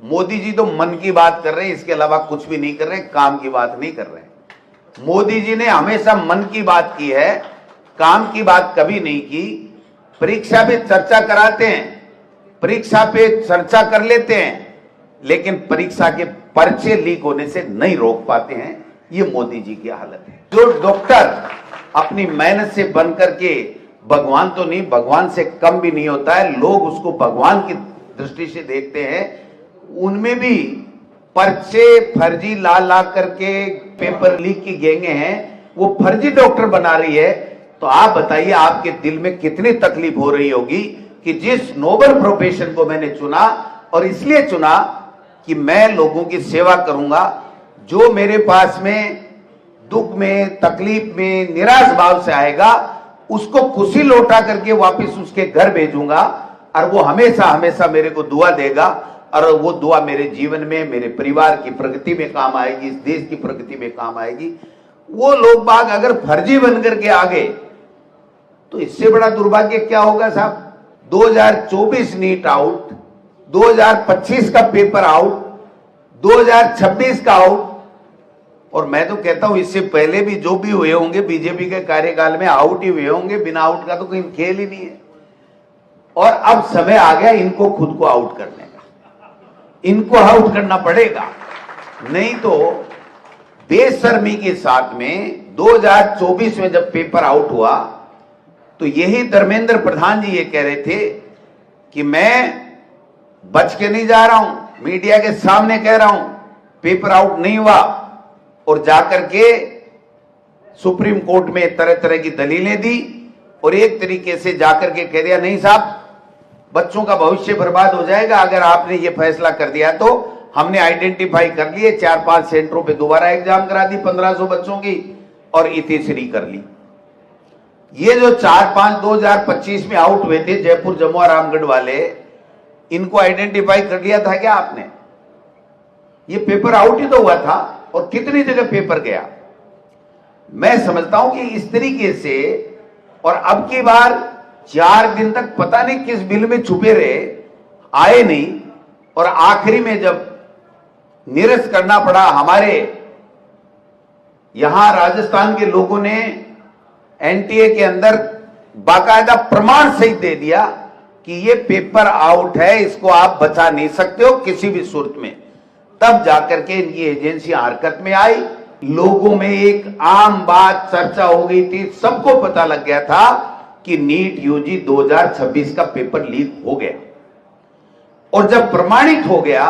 मोदी जी तो मन की बात कर रहे हैं, इसके अलावा कुछ भी नहीं कर रहे, काम की बात नहीं कर रहे। मोदी जी ने हमेशा मन की बात की है, काम की बात कभी नहीं की। परीक्षा पे चर्चा कराते हैं, परीक्षा पे चर्चा कर लेते हैं, लेकिन परीक्षा के पर्चे लीक होने से नहीं रोक पाते हैं। ये मोदी जी की हालत है। जो डॉक्टर अपनी मेहनत से बन करके, भगवान तो नहीं, भगवान से कम भी नहीं होता है, लोग उसको भगवान की दृष्टि से देखते हैं, उनमें भी पर्चे फर्जी ला करके पेपर लीक की गैंगे हैं, वो फर्जी डॉक्टर बना रही है। तो आप बताइए, आपके दिल में कितनी तकलीफ हो रही होगी कि जिस नोबल प्रोफेशन को मैंने चुना, और इसलिए चुना कि मैं लोगों की सेवा करूंगा, जो मेरे पास में दुख में, तकलीफ में, निराश भाव से आएगा, उसको खुशी लौटा करके वापस उसके घर भेजूंगा, और वो हमेशा हमेशा मेरे को दुआ देगा, और वो दुआ मेरे जीवन में, मेरे परिवार की प्रगति में काम आएगी, इस देश की प्रगति में काम आएगी। वो लोग बाग अगर फर्जी बन करके आ गए तो इससे बड़ा दुर्भाग्य क्या होगा साहब। 2024 नीट आउट, 2025 का पेपर आउट, 2026 का आउट, और मैं तो कहता हूं इससे पहले भी जो भी हुए होंगे बीजेपी के कार्यकाल में आउट ही हुए होंगे, बिना आउट का तो कोई खेल ही नहीं है। और अब समय आ गया इनको खुद को आउट करने का, इनको आउट करना पड़ेगा, नहीं तो बेशर्मी के साथ में 2024 में जब पेपर आउट हुआ तो यही धर्मेंद्र प्रधान जी ये कह रहे थे कि मैं बच के नहीं जा रहा हूं, मीडिया के सामने कह रहा हूं पेपर आउट नहीं हुआ, और जाकर के सुप्रीम कोर्ट में तरह तरह की दलीलें दी, और एक तरीके से जाकर के कह दिया नहीं साहब, बच्चों का भविष्य बर्बाद हो जाएगा अगर आपने ये फैसला कर दिया। तो हमने आइडेंटिफाई कर लिए, 4-5 सेंटरों पे दोबारा एग्जाम करा दी 1500 बच्चों की, और इतिश्री कर ली। ये जो 4-5 2025 में आउट हुए थे जयपुर, जमुआ, रामगढ़ वाले, इनको आइडेंटिफाई कर लिया था क्या आपने? ये पेपर आउट ही तो हुआ था, और कितनी जगह पेपर गया। मैं समझता हूं कि इस तरीके से, और अब की बार 4 दिन तक पता नहीं किस बिल में छुपे रहे, आए नहीं, और आखिरी में जब निरस्त करना पड़ा, हमारे यहां राजस्थान के लोगों ने एनटीए के अंदर बाकायदा प्रमाण सहित दे दिया कि ये पेपर आउट है, इसको आप बचा नहीं सकते हो किसी भी सूरत में। तब जाकर के इनकी एजेंसियां हरकत में आई, लोगों में एक आम बात चर्चा हो गई थी, सबको पता लग गया था कि नीट यूजी 2026 का पेपर लीक हो गया। और जब प्रमाणित हो गया